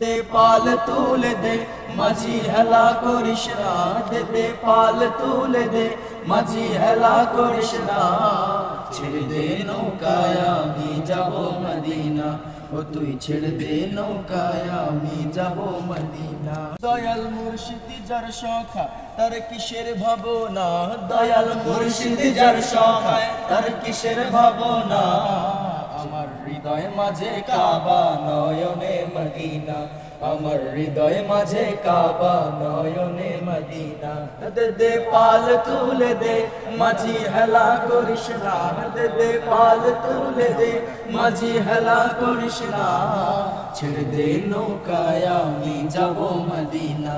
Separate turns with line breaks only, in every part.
দে পাল তুলে দে মাঝি হেলা করিস না, দে পাল তুলে দে মাঝি হেলা করিস না। ছেড়ে দে নৌকায় আমি যাব মদিনা, ও তুই ছেড়ে দে নৌকায় আমি যাব মদিনা। দয়াল মুর্শিদ যার সখা তার কিসের ভাবনা, দয়াল মুর্শিদ যার সখা তার কিসের ভাবনা। আমার হৃদয় মাঝে কাবা নয়নে মদিনা, আমার হৃদয় মাঝে কাবা নয়নে মদিনা। দে পাল তুলে দে মাঝি হেলা করিস না, দে পাল তুলে দে মাঝি হেলা করিস না। ছেড়ে দে নৌকায় আমি যাব মদিনা,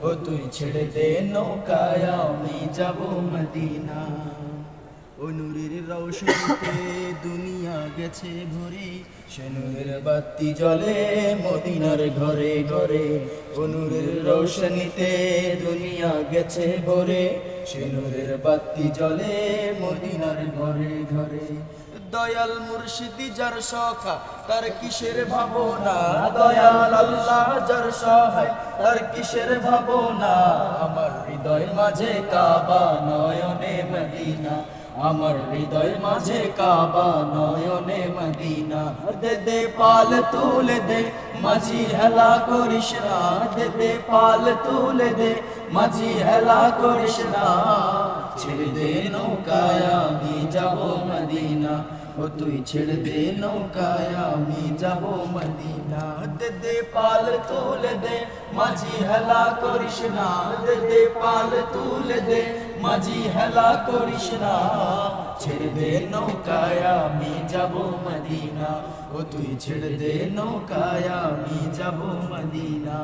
ও তুই ছেড়ে দে নৌকায় আমি যাব মদিনা। ও নূরের রৌশনীতে দুনিয়া গেছে ভরে, সে নূরের বাতি জ্বলে মদিনার ঘরে ঘরে। ও নূরের রৌশনীতে দুনিয়া গেছে ভরে, সে নূরের বাতি জ্বলে মদিনার ঘরে ঘরে। দয়াল মুর্শিদ যার সখা তার কিসের ভাবনা, দয়াল আল্লাহ যার সহায় তার কিসের ভাবনা। আমার হৃদয় মাঝে কাবা নয়নে মদিনা, আমার হৃদয় মাঝে কাবা নয়নে মদিনা। দে পাল তুলে দে মাঝি হেলা করিস না, দে পাল তুলে দে মাঝি হেলা করিস না। ছেড়ে দে নৌকায় আমি যাব মদিনা, ও তুই ছেড়ে দে নৌকায় আমি যাব মদিনা। দে পাল তুলে দে মাঝি হেলা করিস না, দে পাল তুলে দে মাঝি হেলা করিস না। ছেড়ে দে নৌকায় আমি যাব মদিনা, ও তুই ছেড়ে দে নৌকায় আমি যাব মদিনা।